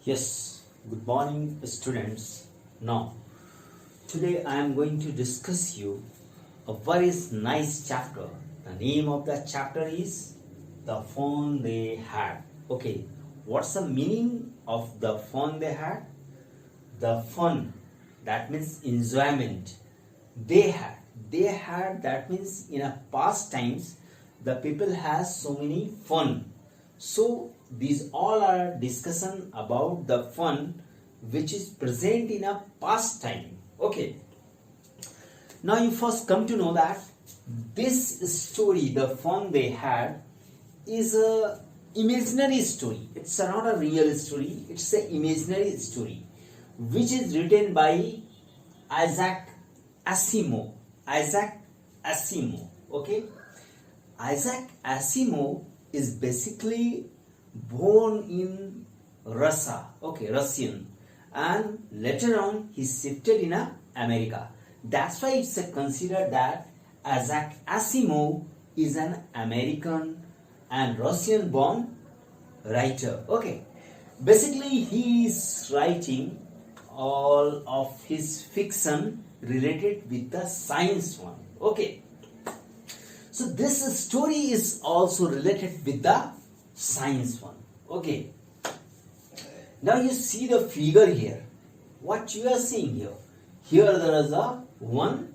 Yes, good morning, students. Now, today I am going to discuss you a very nice chapter. The name of the chapter is The Fun They Had. Okay, what's the meaning of the fun they had? The fun, that means enjoyment. They had. They had, that means in a past times, the people has so many fun. So these all are discussion about the fun which is present in a past time. Okay. Now you first come to know that this story, the fun they had, is a imaginary story. It's not a real story. It's an imaginary story which is written by Isaac Asimov. Isaac Asimov. Okay. Isaac Asimov is basically born in Russia, okay, Russian, and later on he shifted in America. That's why it's considered that Isaac Asimov is an American and Russian born writer. Okay, basically he is writing all of his fiction related with the science one. Okay. So this story is also related with the science one. Okay. Now you see the figure here. What you are seeing here? Here there is a one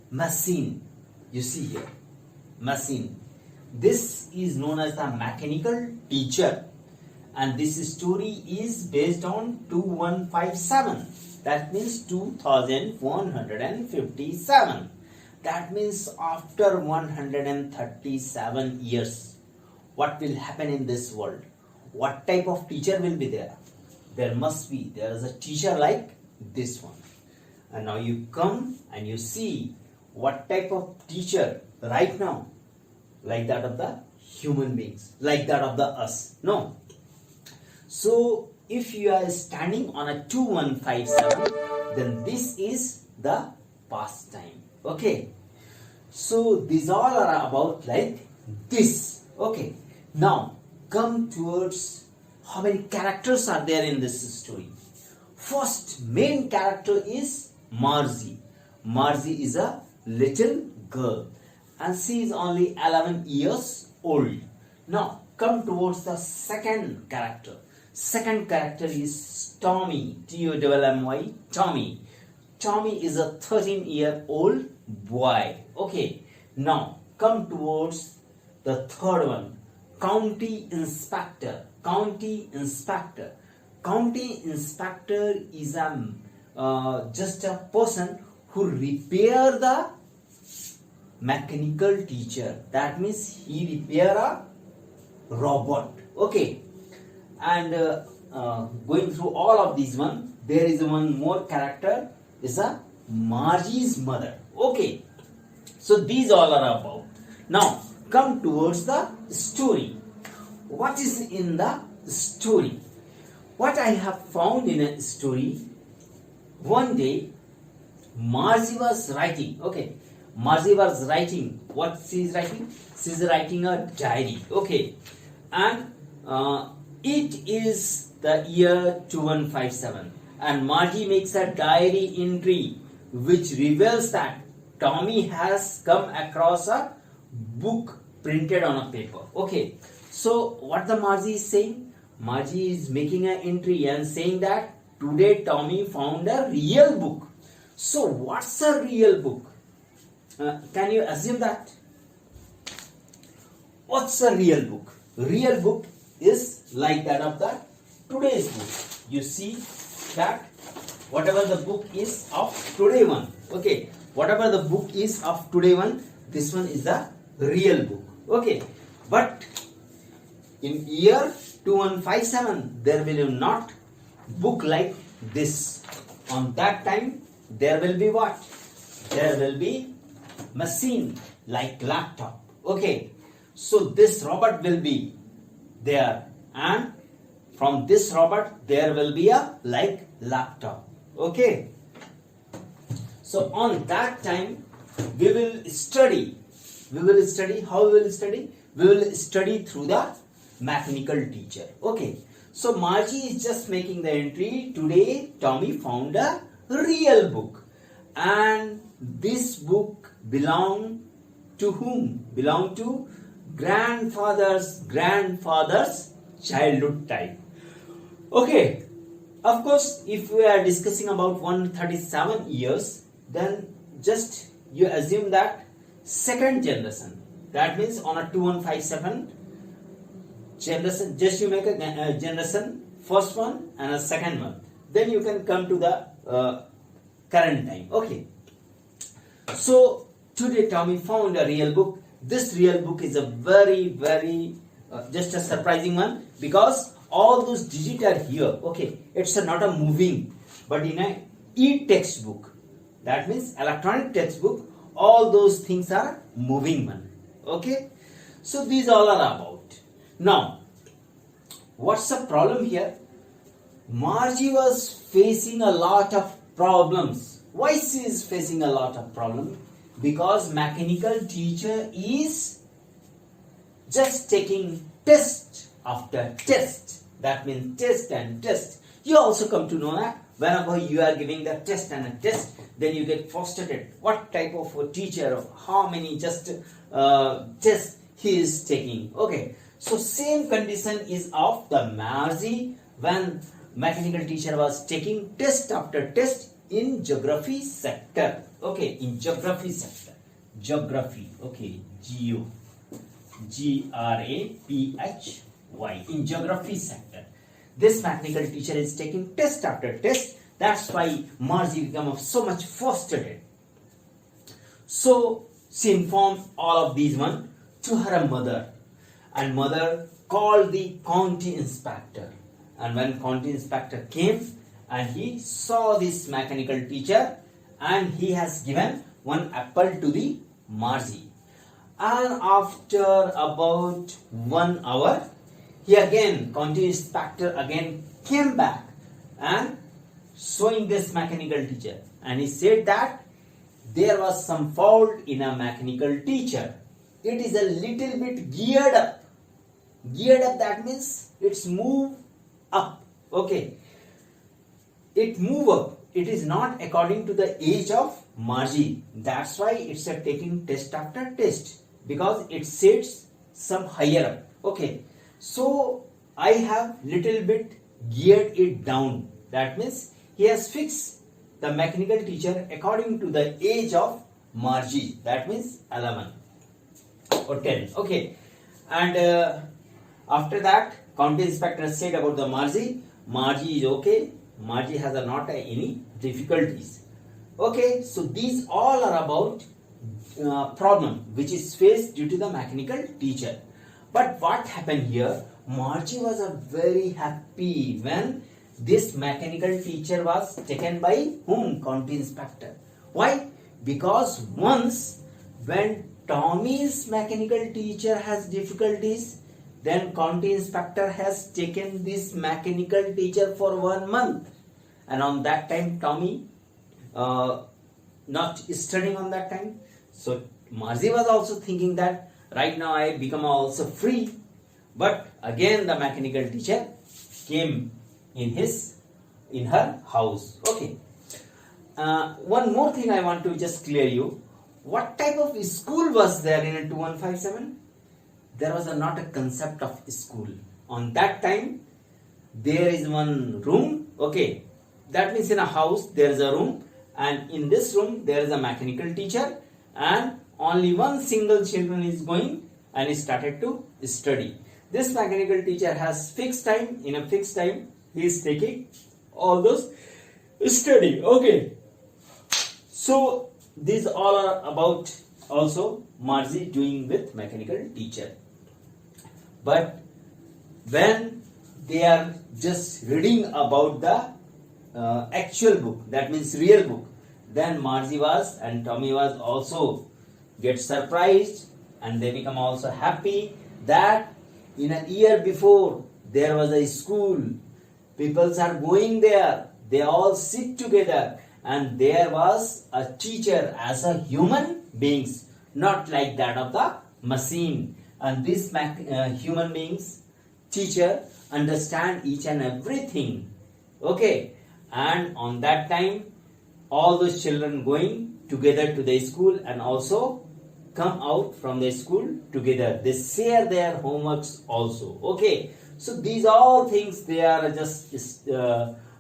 machine. You see here. Machine. This is known as the mechanical teacher. And this story is based on 2157. That means 2157. That means after 137 years, what will happen in this world? What type of teacher will be there? There is a teacher like this one. And now you come and you see what type of teacher right now, like that of the human beings, like that of the us. No. So if you are standing on a 2157, then this is the past time. Okay, so these all are about like this. Okay, now come towards how many characters are there in this story. First main character is Margie. Margie is a little girl and she is only 11 years old. Now come towards the second character. Second character is Tommy. Tommy. Tommy. Tommy is a 13-year-old boy. Okay. Now come towards the third one. County Inspector. County Inspector. County Inspector is just a person who repair the mechanical teacher. That means he repair a robot. Okay. And going through all of these one, there is one more character, is a Margie's mother. Okay, so these all are about. Now come towards the story. What is in the story? What I have found in a story, one day Margie was writing. Okay, Margie was writing. What she is writing? She is writing a diary. Okay, and it is the year 2157 and Margie makes a diary entry which reveals that Tommy has come across a book printed on a paper. Okay, so what the Margie is saying? Margie is making an entry and saying that today Tommy found a real book. So what's a real book? Can you assume that? What's a real book? Real book is like that of the today's book. You see that whatever the book is of today one. Okay, whatever the book is of today one, this one is the real book. Okay, but in year 2157 there will not book like this. On that time there will be what? There will be machine like laptop. Okay, so this robot will be there and from this robot there will be a like laptop. Okay, so on that time we will study. How we will study? We will study through the mechanical teacher. Okay, so Margie is just making the entry. Today Tommy found a real book, and this book belonged to whom? Belonged to grandfather's childhood time. Okay, of course, if we are discussing about 137 years, then just you assume that second generation. That means on a 2157 generation, just you make a generation, first one and a second one. Then you can come to the current time. Okay. So today Tommy found a real book. This real book is a very just a surprising one, because all those digits are here. Okay, it's not a moving, but in a e-textbook, that means electronic textbook, all those things are moving one. Okay, so these all are about. Now, what's the problem here? Margie was facing a lot of problems. Why she is facing a lot of problems? Because mechanical teacher is just taking test after test. That means test and test. You also come to know that whenever you are giving the test and a test, then you get frustrated. What type of a teacher, of how many just tests he is taking. Okay, so same condition is of the Margie when mechanical teacher was taking test after test in geography sector. Okay, in geography sector. Geography. Okay, G-R-A-P-H-Y. In geography sector. This mechanical teacher is taking test after test. That's why Margie became so much frustrated. So she informed all of these one to her mother. And mother called the county inspector. And when county inspector came and he saw this mechanical teacher, and he has given one apple to the Margie. And after about 1 hour, he again, county inspector again came back and showing this mechanical teacher. And he said that there was some fault in a mechanical teacher. It is a little bit geared up. Geared up, that means it's move up. Okay. It move up. It is not according to the age of Margie. That's why it's a taking test after test, because it sits some higher up. Okay. So I have little bit geared it down. That means he has fixed the mechanical teacher according to the age of Margie. That means 11 or 10. Okay. And after that, county inspector said about the Margie. Margie is okay. Margie has not any difficulties. Okay, so these all are about problem which is faced due to the mechanical teacher. But what happened here? Margie was very happy when this mechanical teacher was taken by whom? County inspector. Why? Because once when Tommy's mechanical teacher has difficulties, then county inspector has taken this mechanical teacher for 1 month, and on that time Tommy not studying on that time. So Margie was also thinking that right now I become also free, but again the mechanical teacher came in her house. Okay. One more thing I want to just clear you. What type of school was there in a 2157? There was not a concept of school. On that time, there is one room. Okay, that means in a house there is a room, and in this room there is a mechanical teacher, and only one single children is going and he started to study. This mechanical teacher has fixed time. In a fixed time, he is taking all those study. Okay, so these all are about also Margie doing with mechanical teacher. But when they are just reading about the actual book, that means real book, then Margie was and Tommy was also get surprised, and they become also happy that in a year before there was a school, people are going there, they all sit together, and there was a teacher as a human beings, not like that of the machine. And these human beings, teacher understand each and everything. Okay, and on that time all those children going together to the school and also come out from the school together. They share their homeworks also. Okay, so these all things they are just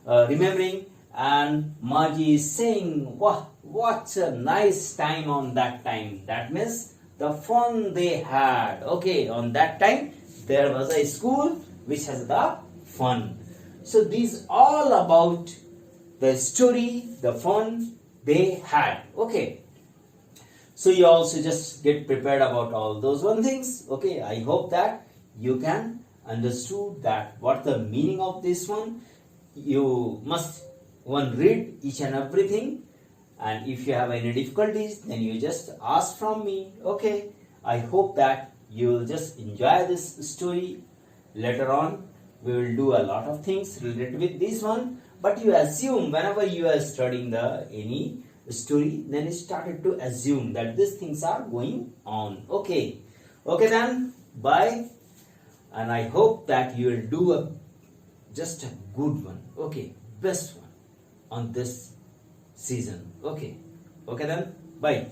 remembering, and Maji is saying, wow, what a nice time on that time. That means the fun they had. Okay, on that time there was a school which has the fun. So these all about the story, the fun they had. Okay, so you also just get prepared about all those one things. Okay, I hope that you can understood that what the meaning of this one. You must one read each and everything, and if you have any difficulties then you just ask from me. Okay, I hope that you will just enjoy this story. Later on we will do a lot of things related with this one, but you assume whenever you are studying the any story, then you started to assume that these things are going on. Okay, then bye, and I hope that you will do just a good one. Okay, best one on this season. Okay, then bye.